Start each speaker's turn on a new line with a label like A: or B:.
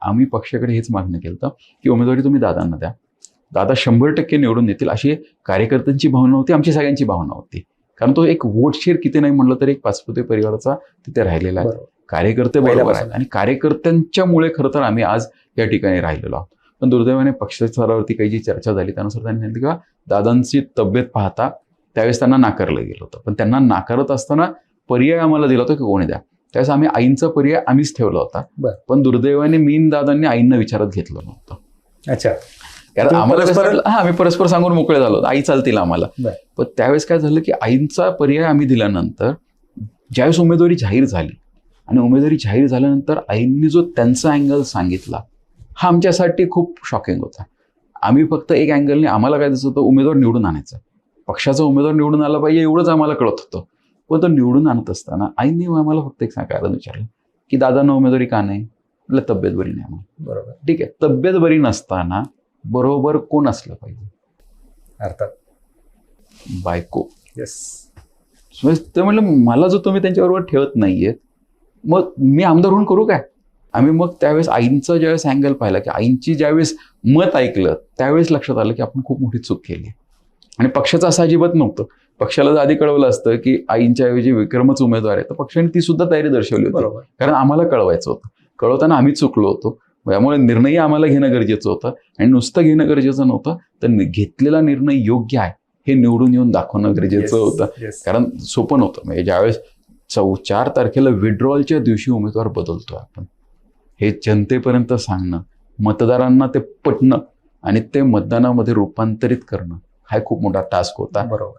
A: आम्ही पक्षाकडे हेच मागणं केलं होतं की उमेदवारी तुम्ही दादांना द्या, दादा 100% निवडून येतील अशी कार्यकर्त्यांची भावना होती, आमची सगळ्यांची भावना होती. कारण तो एक वोट शेअर किती नाही म्हणलं तर एक पाचपुते परिवाराचा तिथे राहिलेला आहे. कार्यकर्ते बरोबर आहेत आणि कार्यकर्त्यांच्यामुळे खरं तर आम्ही आज या ठिकाणी राहिलेलो आहोत. पण दुर्दैवाने पक्ष स्तरावरती काही जी चर्चा झाली त्यानुसार त्यांनी सांगितलं किंवा दादांची तब्येत पाहता त्यावेळेस त्यांना नाकारलं गेलं होतं. पण त्यांना नाकारत असताना पर्याय आम्हाला दिला होता की कोणी द्या. त्यावेळेस आम्ही आईंचा पर्याय आम्हीच ठेवला होता. पण दुर्दैवाने मीन दादांनी आईंना विचारत घेतलं नव्हतं.
B: अच्छा.
A: कारण आम्हाला आम्ही परस्पर सांगून मोकळे झालो, आई चालतील आम्हाला. पण त्यावेळेस काय झालं की आईंचा पर्याय आम्ही दिल्यानंतर ज्यावेळेस उमेदवारी जाहीर झाली आणि उमेदवारी जाहीर झाल्यानंतर आईंनी जो त्यांचा अँगल सांगितला हा आमच्यासाठी खूप शॉकिंग होता. आम्ही फक्त एक अँगलने आम्हाला काय दिसत होतं, उमेदवार निवडून आणायचा, पक्षाचा उमेदवार निवडून आला पाहिजे एवढंच आम्हाला कळत होतं. पण तो निवडून आणत असताना आईंनी आम्हाला फक्त एक कारण विचारलं की दादांना उमेदवारी का नाही, आपल्या तब्येत बरी नाही म्हणून.
B: बरोबर,
A: ठीक आहे. तब्येत बरी नसताना बरोबर कोण असलं पाहिजे?
B: अर्थात
A: बायको.
B: येस.
A: ते म्हणलं मला जो तुम्ही त्यांच्याबरोबर ठेवत नाहीये मग मी आमदार होऊन करू काय? आम्ही मग त्यावेळेस आईंचा ज्यावेळेस अँगल पाहिला की आईंची ज्यावेळेस मत ऐकलं त्यावेळेस लक्षात आलं की आपण खूप मोठी चूक केली आणि पक्षाचं असं अजिबात नव्हतं. पक्षाला जर आधी कळवलं असतं की आईंच्या ऐवजी विक्रमच उमेदवार आहे तर पक्षाने ती सुद्धा तयारी दर्शवली होती. कारण आम्हाला कळवायचं होतं, कळवताना आम्ही चुकलो होतो. त्यामुळे निर्णय आम्हाला घेणं गरजेचं होतं आणि नुसतं घेणं गरजेचं नव्हतं तर घेतलेला निर्णय योग्य आहे हे निवडून येऊन दाखवणं गरजेचं होतं. कारण सोपं नव्हतं. म्हणजे ज्यावेळेस 4 तारखेला विड्रॉलच्या दिवशी उमेदवार बदलतोय आपण, हे जनतेपर्यंत सांगणं, मतदारांना ते पटणं आणि ते मतदानामध्ये रूपांतरित करणं हा खूप मोठा टास्क होता.
B: बरोबर.